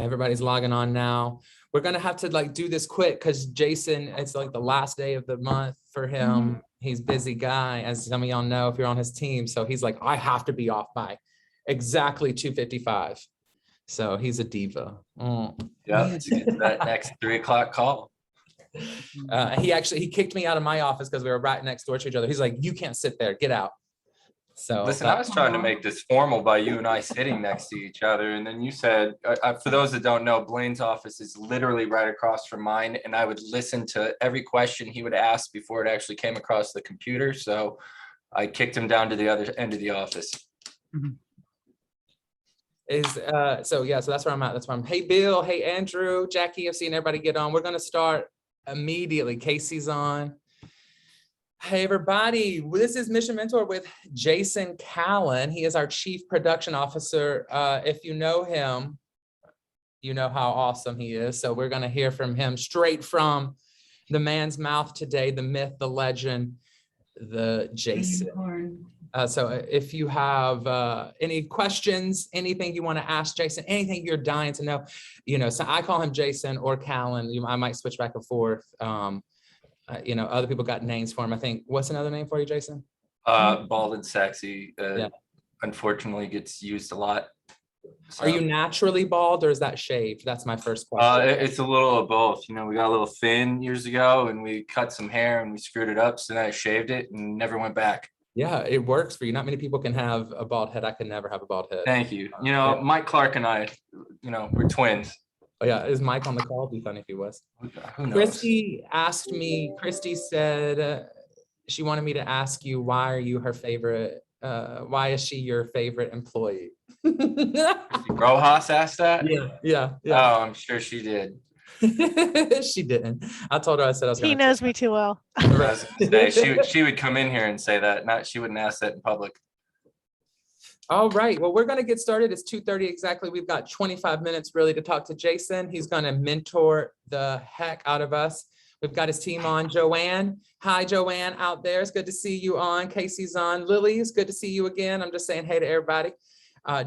Everybody's logging on now. We're gonna have to like do this quick because Jason, it's like the last day of the month for him. He's a busy guy, as some of y'all know if you're on his team. So he's like, I have to be off by exactly 2:55. So he's a diva. Yeah, to get to that next 3 o'clock call. He kicked me out of my office because we were right next door to each other. He's like, you can't sit there, get out. So listen, I was trying to make this formal by you and I sitting next to each other. And then you said, for those that don't know, Blaine's office is literally right across from mine. And I would listen to every question he would ask before it actually came across the computer. So I kicked him down to the other end of the office. So that's where I'm at. That's where I'm. Hey, Bill. Hey, Andrew, Jackie, I've seen everybody get on. We're going to start immediately. Casey's on. Hey, everybody. This is Mission Mentor with Jason Callan. He is our Chief Production Officer. If you know him, you know how awesome he is. So we're going to hear from him straight from the man's mouth today, the myth, the legend, the Jason. So if you have any questions, anything you want to ask Jason, anything you're dying to know, so I call him Jason or Callan. I might switch back and forth. Other people got names for him. I think, what's another name for you, Jason? Bald and sexy. Unfortunately gets used a lot. So. Are you naturally bald or is that shaved? That's my first question. It's a little of both. We got a little thin years ago and we cut some hair and we screwed it up. So then I shaved it and never went back. Yeah, it works for you. Not many people can have a bald head. I could never have a bald head. Thank you. Mike Clark and I, we're twins. Oh yeah, is Mike on the call? It'd be funny if he was. Who knows? Christy said she wanted me to ask you, why are you her favorite? Why is she your favorite employee? Rojas asked that? Yeah. Oh, I'm sure she did. She didn't. I told her, I said I was He knows me too well. She would come in here and say that. She wouldn't ask that in public. All right. Well, we're going to get started. It's 2:30 exactly. We've got 25 minutes really to talk to Jason. He's going to mentor the heck out of us. We've got his team on. Joanne. Hi, Joanne out there. It's good to see you on. Casey's on. Lily, it's good to see you again. I'm just saying hey to everybody.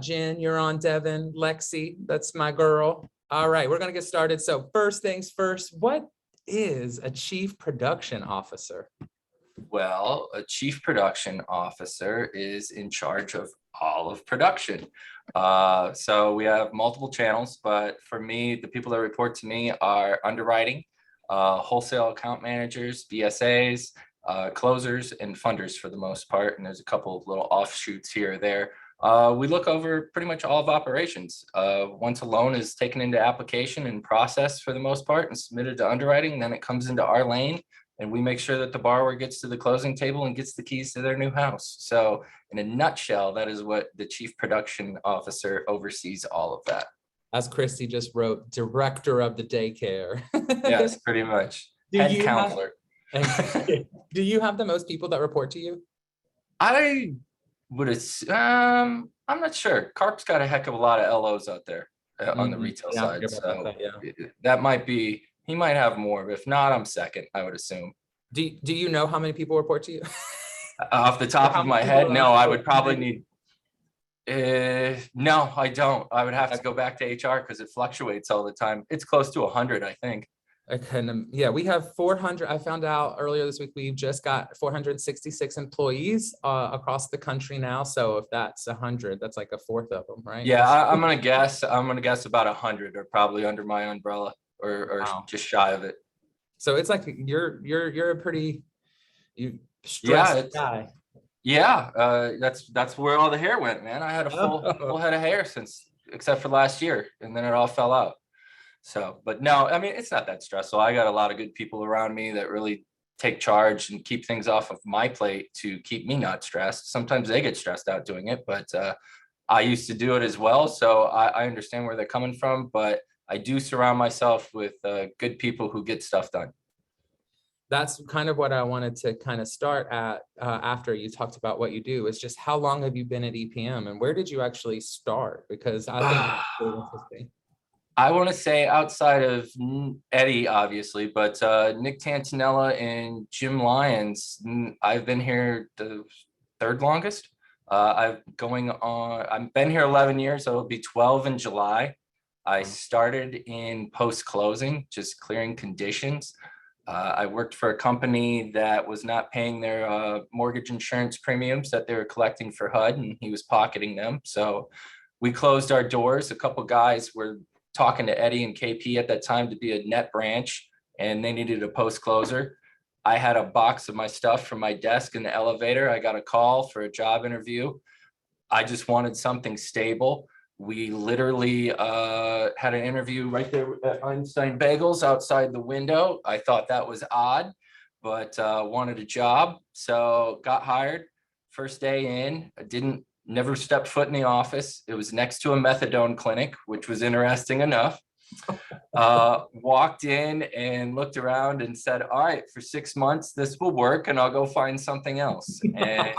Jen, you're on. Devin, Lexi, that's my girl. All right, we're going to get started. So first things first, what is a chief production officer? Well, a chief production officer is in charge of all of production. So we have multiple channels, but for me, the people that report to me are underwriting, wholesale account managers, BSAs, closers, and funders for the most part. And there's a couple of little offshoots here or there. We look over pretty much all of operations. Once a loan is taken into application and processed for the most part and submitted to underwriting, then it comes into our lane and we make sure that the borrower gets to the closing table and gets the keys to their new house. So in a nutshell, that is what the chief production officer oversees all of that. As Christy just wrote, director of the daycare. Yes, pretty much. Head counselor. Do you have the most people that report to you? I would I'm not sure. Carp's got a heck of a lot of LOs out there on the retail side. So that might be, he might have more, but if not, I'm second, I would assume. Do you know how many people report to you? Off the top of my head, no, I would probably need, no, I don't. I would have to go back to HR because it fluctuates all the time. It's close to 100, I think. Yeah, we have 400. I found out earlier this week, we've just got 466 employees across the country now. So if that's 100, that's like a fourth of them, right? Yeah, I'm gonna guess about 100 are probably under my umbrella or wow, just shy of it. So it's like you're a pretty stressed guy. Yeah, that's where all the hair went, man. I had a full head of hair except for last year, and then it all fell out. So, but no, I mean, it's not that stressful. I got a lot of good people around me that really take charge and keep things off of my plate to keep me not stressed. Sometimes they get stressed out doing it, but I used to do it as well. So I understand where they're coming from, but I do surround myself with good people who get stuff done. That's kind of what I wanted to kind of start at after you talked about what you do, is just how long have you been at EPM and where did you actually start? Because I think it's really interesting. I want to say outside of Eddie, obviously, but Nick Tantanella and Jim Lyons, I've been here the third longest. I've been here 11 years, so it'll be 12 in July. I started in post-closing, just clearing conditions. I worked for a company that was not paying their mortgage insurance premiums that they were collecting for HUD, and he was pocketing them. So we closed our doors. A couple guys were talking to Eddie and KP at that time to be a net branch, and they needed a post-closer. I had a box of my stuff from my desk in the elevator. I got a call for a job interview. I just wanted something stable. We literally had an interview right there at Einstein Bagels outside the window. I thought that was odd, but wanted a job. So got hired. First day in, I never stepped foot in the office. It was next to a methadone clinic, which was interesting enough. Walked in and looked around and said, all right, for 6 months, this will work and I'll go find something else. And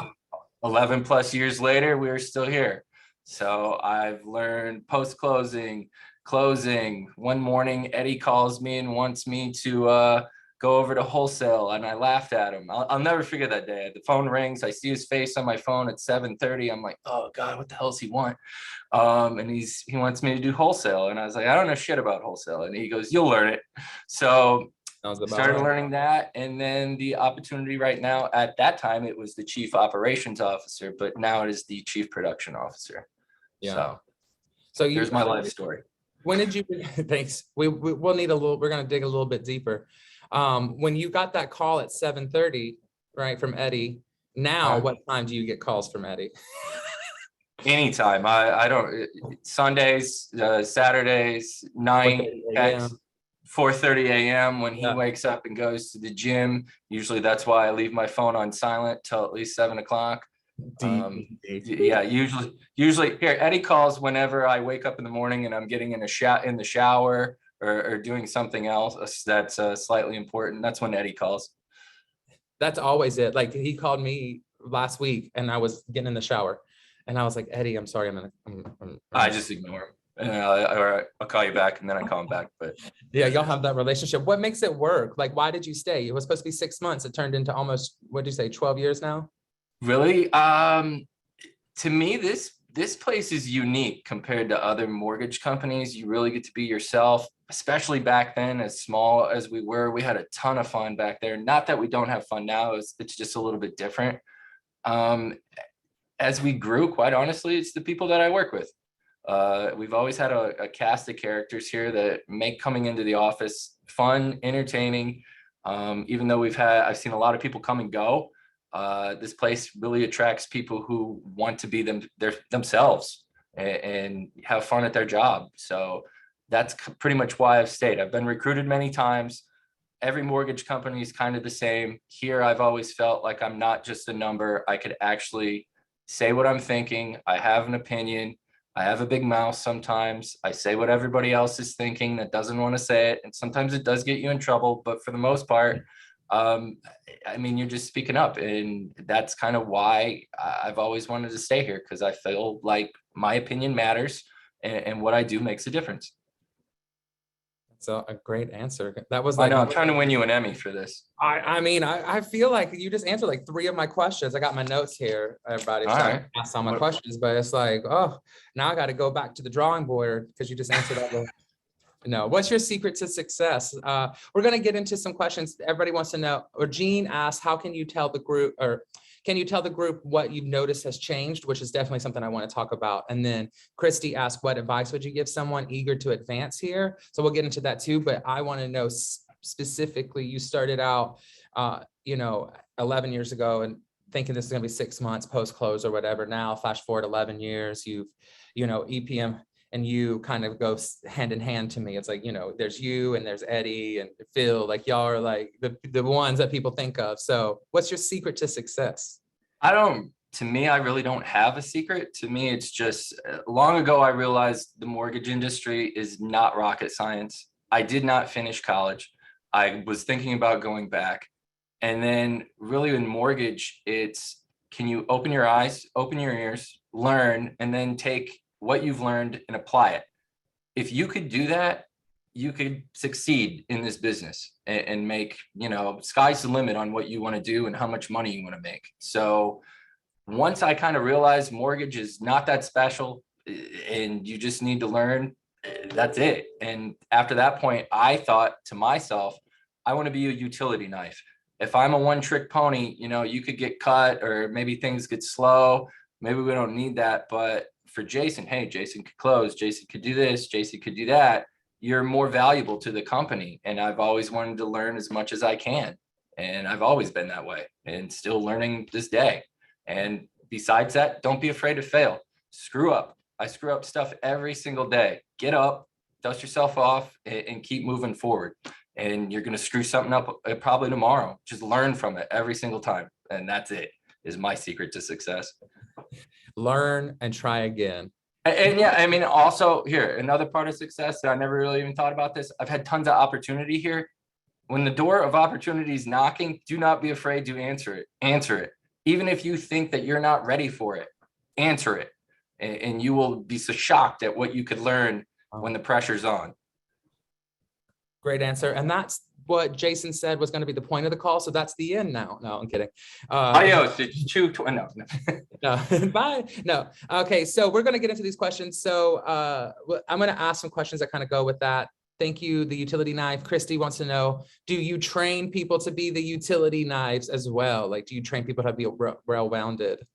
11 plus years later, we were still here. So I've learned post-closing, closing. One morning, Eddie calls me and wants me to go over to wholesale, and I laughed at him. I'll never forget that day. The phone rings. I see his face on my phone at 7:30. I'm like, oh God, what the hell does he want? And he wants me to do wholesale. And I was like, I don't know shit about wholesale. And he goes, you'll learn it. So started learning that. And then the opportunity right now, at that time, it was the chief operations officer, but now it is the chief production officer. Yeah. So here's my life story. When did you, thanks. We'll need we're going to dig a little bit deeper. When you got that call at 7:30, right, from Eddie, now what time do you get calls from Eddie? Anytime. I don't, Sundays, Saturdays, 9, 4:30 a.m. when he wakes up and goes to the gym. Usually that's why I leave my phone on silent till at least 7 o'clock. Yeah, usually here, Eddie calls whenever I wake up in the morning and I'm getting in the shower or doing something else that's slightly important. That's when Eddie calls. That's always it. Like he called me last week and I was getting in the shower and I was like, Eddie, I'm sorry. I just ignore him. Or I'll call you back and then I call him back. But yeah, y'all have that relationship. What makes it work? Like, why did you stay? It was supposed to be 6 months. It turned into almost, what did you say, 12 years now? Really? To me, this place is unique compared to other mortgage companies. You really get to be yourself, especially back then, as small as we were. We had a ton of fun back there. Not that we don't have fun now, it's just a little bit different. As we grew, quite honestly, it's the people that I work with. We've always had a cast of characters here that make coming into the office fun, entertaining. Even though I've seen a lot of people come and go. This place really attracts people who want to be themselves and have fun at their job. So that's pretty much why I've stayed. I've been recruited many times. Every mortgage company is kind of the same. Here, I've always felt like I'm not just a number. I could actually say what I'm thinking. I have an opinion. I have a big mouth sometimes. I say what everybody else is thinking that doesn't want to say it. And sometimes it does get you in trouble. But for the most part, I mean, you're just speaking up, and that's kind of why I've always wanted to stay here, because I feel like my opinion matters and what I do makes a difference. That's a great answer. That was I know, I'm trying to win you an Emmy for this. I mean, I feel like you just answered like 3 of my questions. I got my notes here, everybody. All right. Asked all my questions, but it's like, oh, now I got to go back to the drawing board because you just answered all the. No, what's your secret to success? We're going to get into some questions everybody wants to know. Or Jean asked, how can you tell the group, or can you tell the group what you've noticed has changed, which is definitely something I want to talk about. And then Christy asked, what advice would you give someone eager to advance here? So we'll get into that too, but I want to know specifically, you started out, 11 years ago and thinking this is going to be 6 months post-close or whatever. Now, flash forward 11 years, you've, EPM and you kind of go hand in hand to me. It's like, there's you and there's Eddie and Phil, like y'all are like the ones that people think of. So what's your secret to success? To me, I really don't have a secret. To me, it's just long ago, I realized the mortgage industry is not rocket science. I did not finish college. I was thinking about going back. And then really in mortgage, it's, can you open your eyes, open your ears, learn, and then take what you've learned and apply it. If you could do that, you could succeed in this business and make, sky's the limit on what you want to do and how much money you want to make. So once I kind of realized mortgage is not that special and you just need to learn, that's it. And after that point, I thought to myself, I want to be a utility knife. If I'm a one trick pony, you could get cut or maybe things get slow. Maybe we don't need that. But for Jason, hey, Jason could close, Jason could do this, Jason could do that. You're more valuable to the company. And I've always wanted to learn as much as I can. And I've always been that way and still learning this day. And besides that, don't be afraid to fail. Screw up. I screw up stuff every single day. Get up, dust yourself off, and keep moving forward. And you're going to screw something up probably tomorrow. Just learn from it every single time. And that's it, is my secret to success. Learn and try again. And yeah, I mean, also here, another part of success that I never really even thought about this. I've had tons of opportunity here. When the door of opportunity is knocking, do not be afraid to answer it. Answer it. Even if you think that you're not ready for it, answer it. And you will be so shocked at what you could learn when the pressure's on. Great answer. And that's what Jason said was going to be the point of the call. So that's the end now. No, I'm kidding. Adios. It's 2:20. No. No, bye. No. Okay. So we're going to get into these questions. So I'm going to ask some questions that kind of go with that. Thank you. The utility knife. Christy wants to know, do you train people to be the utility knives as well? Like, do you train people to be well-rounded?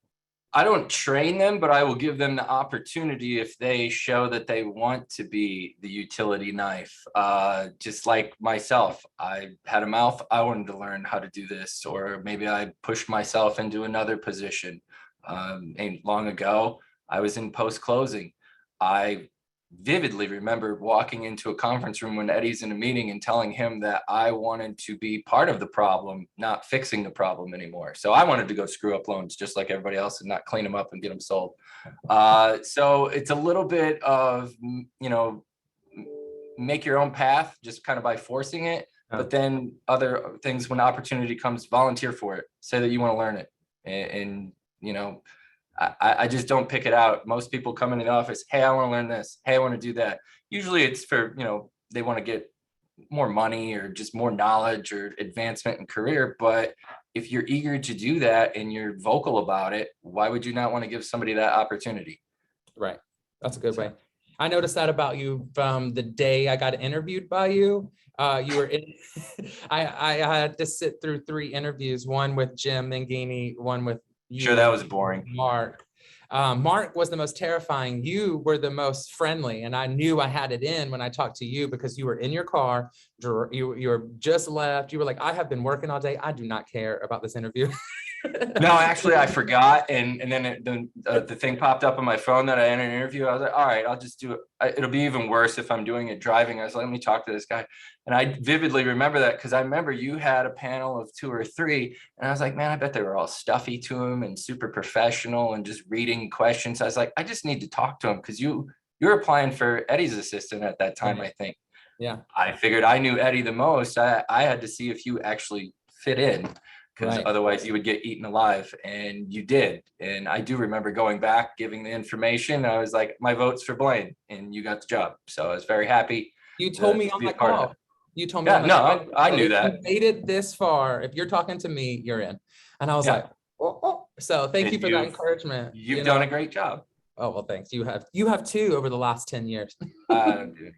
I don't train them, but I will give them the opportunity if they show that they want to be the utility knife. Just like myself, I had a mouth. I wanted to learn how to do this, or maybe I pushed myself into another position. And long ago, I was in post-closing. I vividly remember walking into a conference room when Eddie's in a meeting and telling him that I wanted to be part of the problem, not fixing the problem anymore. So I wanted to go screw up loans just like everybody else and not clean them up and get them sold. So it's a little bit of, make your own path just kind of by forcing it. But then other things, when opportunity comes, volunteer for it. Say that you want to learn it. And I just don't pick it out. Most people come into the office, hey, I want to learn this. Hey, I want to do that. Usually it's for, they want to get more money or just more knowledge or advancement in career. But if you're eager to do that and you're vocal about it, why would you not want to give somebody that opportunity? Right. That's a good way. I noticed that about you from the day I got interviewed by you. You were in, I had to sit through 3 interviews, one with Jim Mangini, one with you. Sure, that was boring. Mark. Mark was the most terrifying. You were the most friendly. And I knew I had it in when I talked to you because you were in your car. You were just left. You were like, I have been working all day. I do not care about this interview. No, actually, I forgot. And then the thing popped up on my phone that I entered an interview. I was like, all right, I'll just do it. It'll be even worse if I'm doing it driving. I was like, let me talk to this guy. And I vividly remember that because I remember you had a panel of 2 or 3. And I was like, man, I bet they were all stuffy to him and super professional and just reading questions. I was like, I just need to talk to him because you were applying for Eddie's assistant at that time, I think. Yeah. I figured I knew Eddie the most. I had to see if you actually fit in. Because otherwise you would get eaten alive, and you did. And I do remember going back, giving the information. I was like, my vote's for Blaine, and you got the job. So I was very happy. You told me on my call. You told me. Yeah, no, I knew that. You made it this far. If you're talking to me, you're in. And I was like, oh. So thank you for that encouragement. You've done a great job. Oh, well, thanks. You have too over the last 10 years. Dude.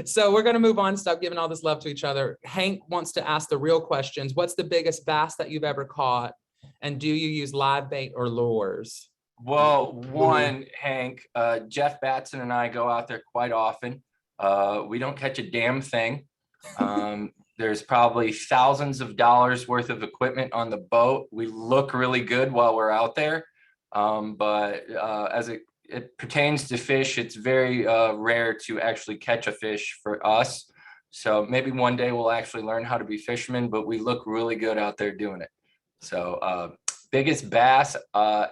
So we're going to move on, stop giving all this love to each other. Hank wants to ask the real questions. What's the biggest bass that you've ever caught? And do you use live bait or lures? Well, one, Hank, Jeff Batson and I go out there quite often. We don't catch a damn thing. There's probably thousands of dollars worth of equipment on the boat. We look really good while we're out there. But as it pertains to fish, it's very rare to actually catch a fish for us. So maybe one day we'll actually learn how to be fishermen, but we look really good out there doing it. So biggest bass, I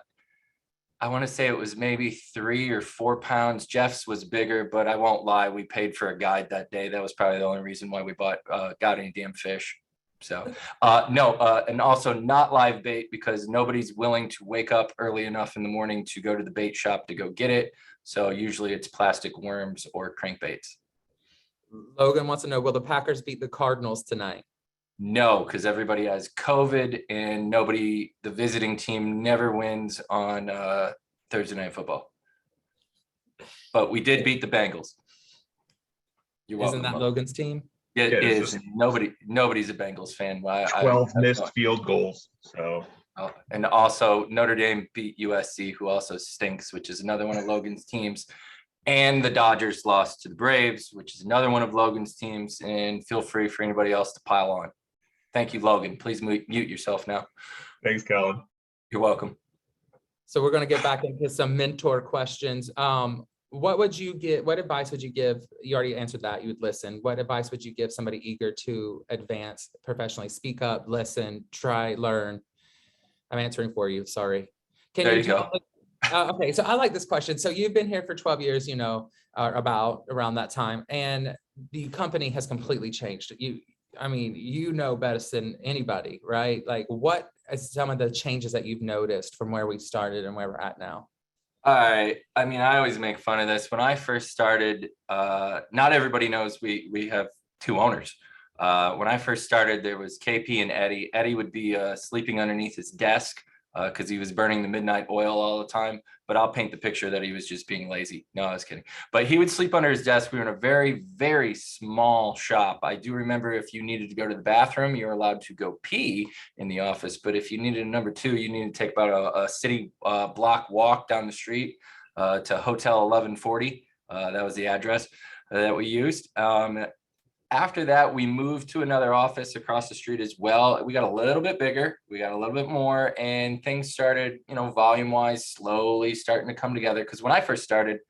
want to say it was maybe 3 or 4 pounds. Jeff's was bigger, but I won't lie, we paid for a guide that day. That was probably the only reason why we got any damn fish. So and also not live bait because nobody's willing to wake up early enough in the morning to go to the bait shop to go get it. So usually it's plastic worms or crankbaits. Logan wants to know, will the Packers beat the Cardinals tonight? No, because everybody has COVID and the visiting team never wins on Thursday Night Football. But we did beat the Bengals. You're Isn't welcome. that Mo. Logan's team? It Yeah, it's is. just Nobody's a Bengals fan. Why? 12 missed field goals. So And also Notre Dame beat USC, who also stinks, which is another one of Logan's teams. And the Dodgers lost to the Braves, which is another one of Logan's teams. And feel free for anybody else to pile on. Thank you, Logan. Please mute yourself now. thanks, Callan. You're welcome. So we're going to get back into some mentor questions. What advice would you give? You already answered that. You would listen. What advice would you give somebody eager to advance professionally? Speak up, listen, try, learn. I'm answering for you. Sorry. There you go. Okay, so I like this question. So you've been here for 12 years, about around that time, and the company has completely changed. You know best than anybody, right? Like, what is some of the changes that you've noticed from where we started and where we're at now? All right. I mean, I always make fun of this. When I first started, not everybody knows we have two owners. When I first started, there was KP and Eddie. Eddie would be sleeping underneath his desk because he was burning the midnight oil all the time. But I'll paint the picture that he was just being lazy. No, I was kidding. But he would sleep under his desk. We were in a very, very small shop. I do remember if you needed to go to the bathroom, you're allowed to go pee in the office. But if you needed a number two, you needed to take about a city block walk down the street to Hotel 1140. That was the address that we used. After that, we moved to another office across the street as well. We got a little bit bigger, we got a little bit more, and things started, volume wise, slowly starting to come together. Because when I first started,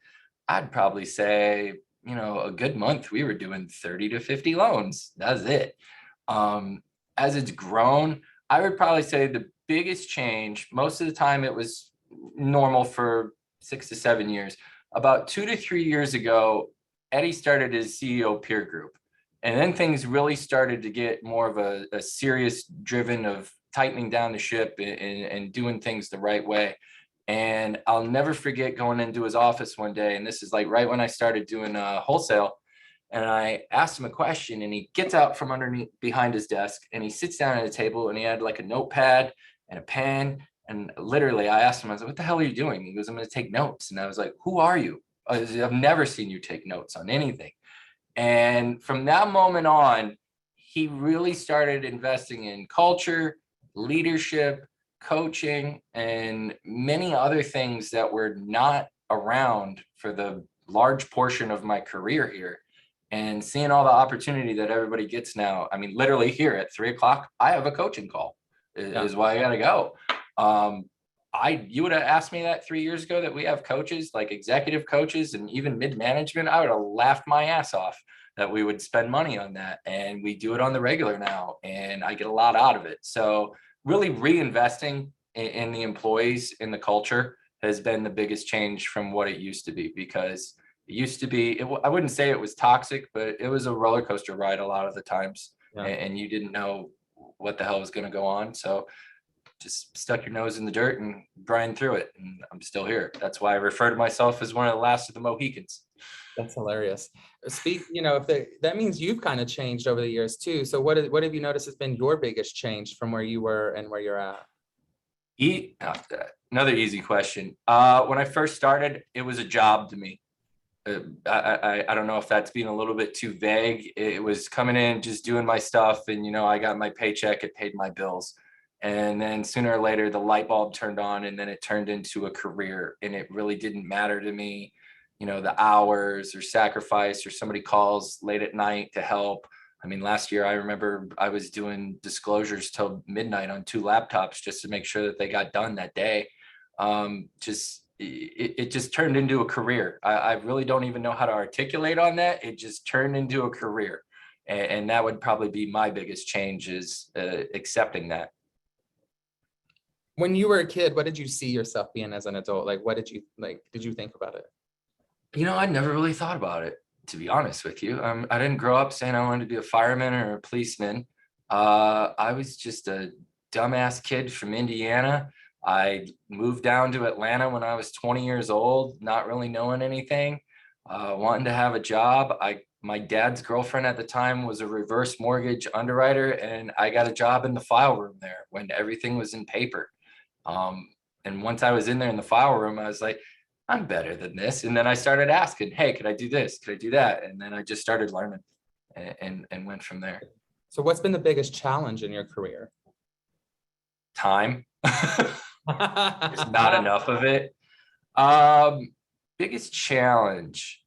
I'd probably say, a good month, we were doing 30 to 50 loans. That's it. As it's grown, I would probably say the biggest change, most of the time it was normal for 6 to 7 years. About 2 to 3 years ago, Eddie started his CEO peer group. And then things really started to get more of a serious driven of tightening down the ship and doing things the right way. And I'll never forget going into his office one day. And this is like right when I started doing wholesale. And I asked him a question, and he gets out from underneath behind his desk and he sits down at a table, and he had like a notepad and a pen. And literally I asked him, I was like, what the hell are you doing? He goes, I'm going to take notes. And I was like, who are you? I've never seen you take notes on anything. And from that moment on, he really started investing in culture, leadership, coaching, and many other things that were not around for the large portion of my career here. And seeing all the opportunity that everybody gets now. I mean, literally here at 3:00, I have a coaching call is why I got to go. You would have asked me that 3 years ago that we have coaches, like executive coaches and even mid-management, I would have laughed my ass off that we would spend money on that. And we do it on the regular now, and I get a lot out of it. So really reinvesting in the employees, in the culture, has been the biggest change from what it used to be, because it used to be, I wouldn't say it was toxic, but it was a roller coaster ride a lot of the times. Yeah. And you didn't know what the hell was going to go on. So just stuck your nose in the dirt and grind through it. And I'm still here. That's why I refer to myself as one of the last of the Mohicans. That's hilarious. That means you've kind of changed over the years too. So what have you noticed has been your biggest change from where you were and where you're at? Another easy question. When I first started, it was a job to me. I don't know if that's being a little bit too vague. It was coming in, just doing my stuff. And, I got my paycheck, it paid my bills. And then sooner or later, the light bulb turned on, and then it turned into a career. And it really didn't matter to me, the hours or sacrifice, or somebody calls late at night to help. I mean, last year, I remember I was doing disclosures till midnight on 2 laptops just to make sure that they got done that day. It just turned into a career. I really don't even know how to articulate on that. It just turned into a career. And that would probably be my biggest change, is accepting that. When you were a kid, what did you see yourself being as an adult? Like, what did you think about it? I never really thought about it, to be honest with you. I didn't grow up saying I wanted to be a fireman or a policeman. I was just a dumbass kid from Indiana. I moved down to Atlanta when I was 20 years old, not really knowing anything, wanting to have a job. My dad's girlfriend at the time was a reverse mortgage underwriter, and I got a job in the file room there when everything was in paper. And once I was in there in the file room, I was like, I'm better than this. And then I started asking, hey, could I do this? Could I do that? And then I just started learning and went from there. So what's been the biggest challenge in your career? Time. There's not enough of it. Biggest challenge.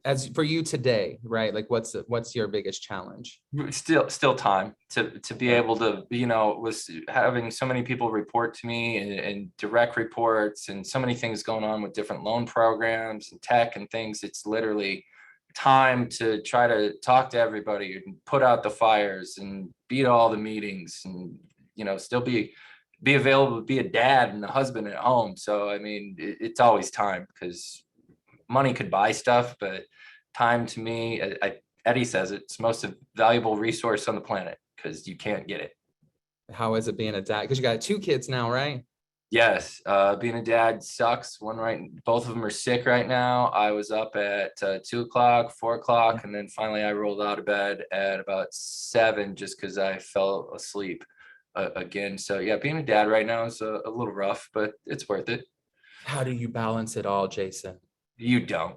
As for you today, right? Like what's your biggest challenge? Still time to be able to, was having so many people report to me and direct reports and so many things going on with different loan programs and tech and things. It's literally time to try to talk to everybody and put out the fires and be at all the meetings and, still be available to be a dad and a husband at home. So, I mean, it's always time because money could buy stuff, but time to me, Eddie says it's the most valuable resource on the planet because you can't get it. How is it being a dad? Because you got 2 kids now, right? Yes, being a dad sucks. Both of them are sick right now. I was up at 2 o'clock, 4 o'clock, and then finally I rolled out of bed at about 7 just because I fell asleep again. So yeah, being a dad right now is a little rough, but it's worth it. How do you balance it all, Jason? You don't.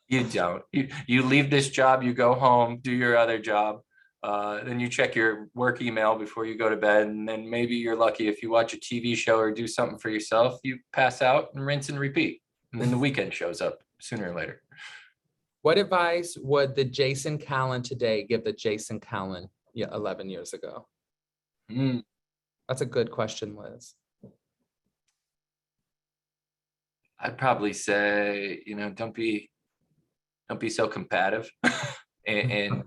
You don't. You leave this job, you go home, do your other job. Then you check your work email before you go to bed. And then maybe you're lucky if you watch a TV show or do something for yourself, you pass out and rinse and repeat. And then the weekend shows up sooner or later. What advice would the Jason Callan today give the Jason Callan 11 years ago? That's a good question, Liz. I'd probably say, don't be so combative and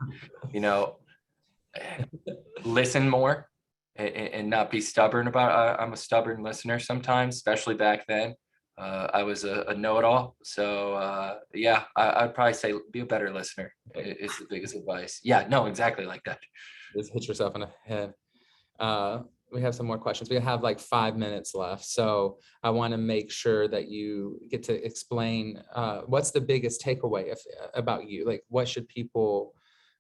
listen more and not be stubborn about it. I'm a stubborn listener sometimes, especially back then. I was a know-it-all. So yeah, I'd probably say be a better listener is the biggest advice. Yeah, no, exactly like that. Just hit yourself in the head. We have some more questions. We have like 5 minutes left. So I want to make sure that you get to explain what's the biggest takeaway about you? Like, what should people,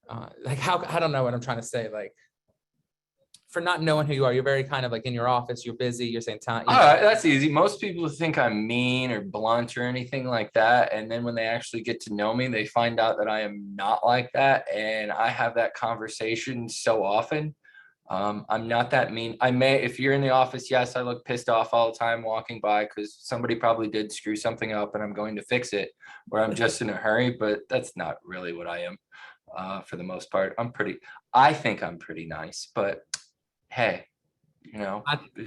I don't know what I'm trying to say. Like, for not knowing who you are, you're very kind of like in your office, you're busy, you're saying time. All right, that's easy. Most people think I'm mean or blunt or anything like that. And then when they actually get to know me, they find out that I am not like that. And I have that conversation so often. I'm not that mean. If you're in the office, yes, I look pissed off all the time walking by because somebody probably did screw something up and I'm going to fix it, or I'm just in a hurry, but that's not really what I am for the most part. I think I'm pretty nice, but hey,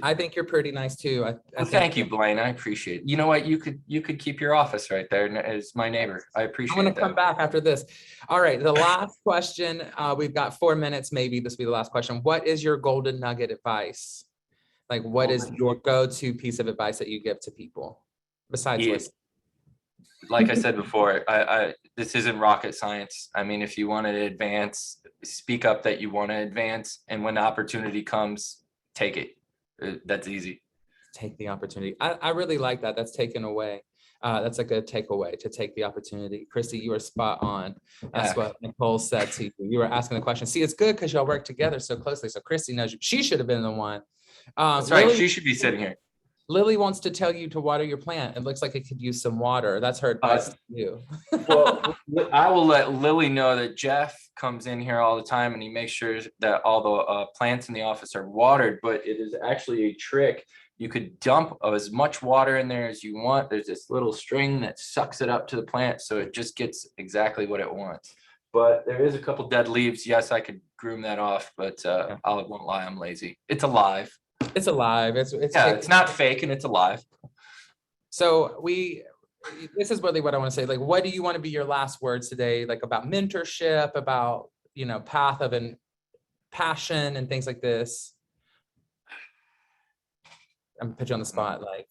I think you're pretty nice too. Well, thank you, Blaine. I appreciate it. You know what? You could keep your office right there as my neighbor. I appreciate it. I'm going to come back after this. All right. The last question, we've got 4 minutes. Maybe this will be the last question. What is your golden nugget advice? Like, what is your go-to piece of advice that you give to people besides listening? Like I said before, this isn't rocket science. I mean, if you want to advance, speak up that you want to advance. And when the opportunity comes, take it. That's easy. Take the opportunity. I really like that. That's taken away. That's a good takeaway, to take the opportunity. Christy, you were spot on. That's what Nicole said to you. You were asking the question. See, it's good because y'all work together so closely. So Christy knows you. She should have been the one. That's right. Lily, she should be sitting here. Lily wants to tell you to water your plant. It looks like it could use some water. That's her advice to you. Well, I will let Lily know that Jeff comes in here all the time and he makes sure that all the plants in the office are watered, but it is actually a trick. You could dump as much water in there as you want. There's this little string that sucks it up to the plant, so it just gets exactly what it wants. But there is a couple dead leaves. Yes, I could groom that off, but I won't lie, I'm lazy. It's alive. It's alive. It's not fake and it's alive. So this is really what I want to say. Like, what do you want to be your last words today? Like about mentorship, about, path of an passion and things like this. I'm gonna put you on the spot. Like,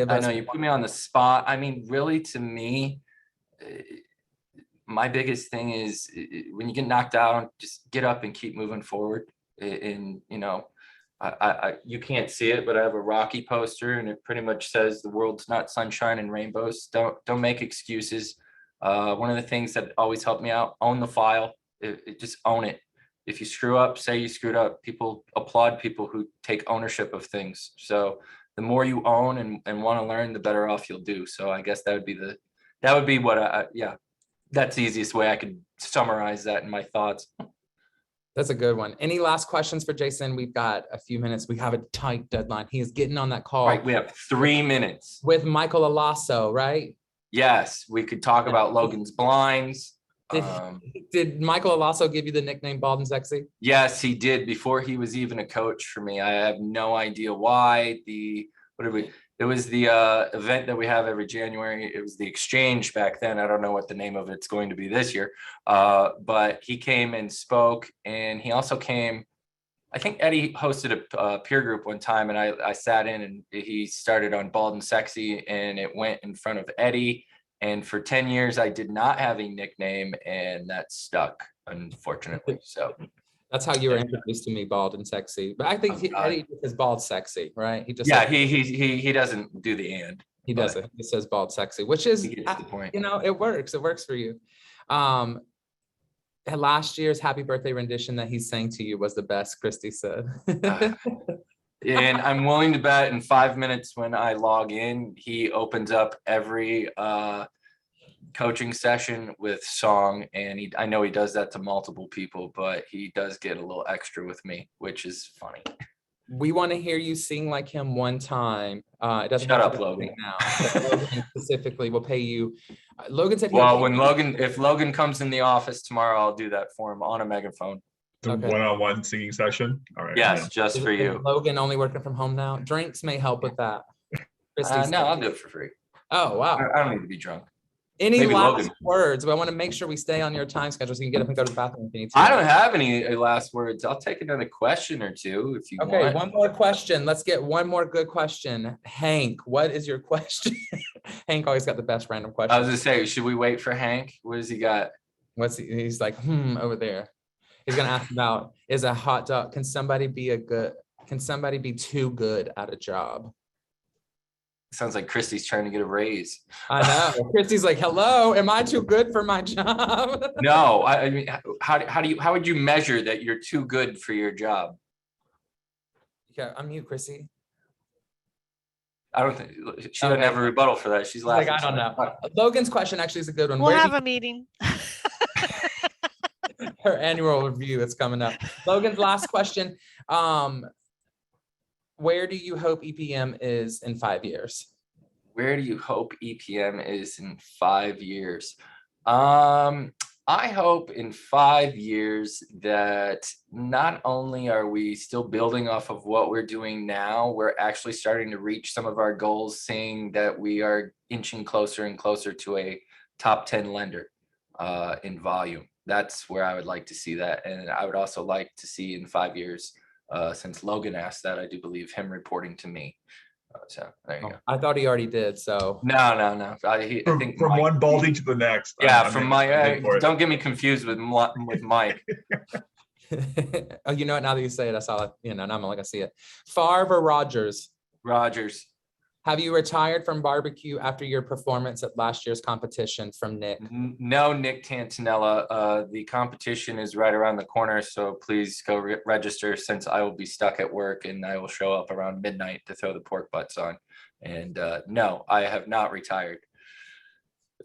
I know you put me on the spot. I mean, really, to me, my biggest thing is when you get knocked down, just get up and keep moving forward. And you can't see it, but I have a Rocky poster, and it pretty much says the world's not sunshine and rainbows. Don't make excuses. One of the things that always helped me out: own the file. Just own it. If you screw up, say you screwed up. People applaud people who take ownership of things. So the more you own and want to learn, the better off you'll do. So I guess that would be what yeah, that's the easiest way I could summarize that in my thoughts. That's a good one. Any last questions for Jason? We've got a few minutes. We have a tight deadline. He is getting on that call. Right, we have 3 minutes. With Michael Alasso, right? Yes, we could talk about Logan's blinds. Did Michael Alasso give you the nickname Bald and Sexy? Yes, he did before he was even a coach for me. I have no idea why. It was the event that we have every January. It was the exchange back then. I don't know what the name of it's going to be this year. But he came and spoke, and he also came. I think Eddie hosted a peer group one time, and I sat in, and he started on Bald and Sexy, and it went in front of Eddie. And for 10 years, I did not have a nickname, and that stuck, unfortunately. So that's how you were introduced to me, Bald and Sexy. But I think Eddie is Bald Sexy, right? He just he doesn't do the and. He doesn't. He says Bald Sexy, which is, he gets the point. You know, it works. It works for you. Last year's happy birthday rendition that he sang to you was the best, Christy said. And I'm willing to bet in 5 minutes when I log in, he opens up every coaching session with song, and I know he does that to multiple people, but he does get a little extra with me, which is funny. We want to hear you sing like him one time. It doesn't Shut have up, to be Logan. right now. Logan specifically will pay you. Logan said. Well, if Logan comes in the office tomorrow, I'll do that for him on a megaphone. Okay. One-on-one singing session. All right. Yes, just for you. Logan only working from home now. Drinks may help with that. No, I'll do it for free. Oh, wow. I don't need to be drunk. Any Maybe last Logan. words? I want to make sure we stay on your time schedule so you can get up and go to the bathroom if you need to. I don't have any last words. I'll take another question or two if you want. Okay, one more question. Let's get one more good question. Hank, what is your question? Hank always got the best random question. I was gonna say, should we wait for Hank? What does he got? He's like, over there. He's gonna ask about, is a hot dog, can somebody be too good at a job? Sounds like Christy's trying to get a raise. I know. Christy's like, hello, am I too good for my job? No, I mean, how would you measure that you're too good for your job? Yeah, unmute Chrissy. I don't think she doesn't have a rebuttal for that. She's laughing. Like, I don't know. Logan's question actually is a good one. We'll have a meeting. Her annual review is coming up. Logan's last question. Where do you hope EPM is in 5 years? Where do you hope EPM is in 5 years? I hope in 5 years that not only are we still building off of what we're doing now, we're actually starting to reach some of our goals, seeing that we are inching closer and closer to a top 10 lender in volume. That's where I would like to see that. And I would also like to see in 5 years, since Logan asked that, I do believe him reporting to me. So there you go. I thought he already did. So no. I think From one Baldy to the next. Yeah, from Mike. Don't get me confused with Mike. Oh, you know what? Now that you say it, I saw it. Now I'm like, I see it. Favre or Rogers? Rogers. Have you retired from barbecue after your performance at last year's competition from Nick? No, Nick Tantanella. The competition is right around the corner, so please go register, since I will be stuck at work and I will show up around midnight to throw the pork butts on. And no, I have not retired.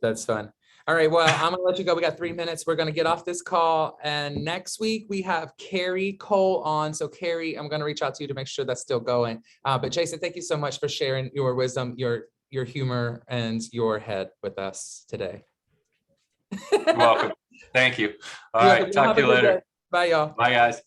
That's fun. All right, well, I'm gonna let you go. We got 3 minutes. We're gonna get off this call. And next week we have Carrie Cole on. So Carrie, I'm gonna reach out to you to make sure that's still going. But Jason, thank you so much for sharing your wisdom, your humor, and your head with us today. You're welcome. Thank you. All right, talk to you later. Bye, y'all. Bye, guys.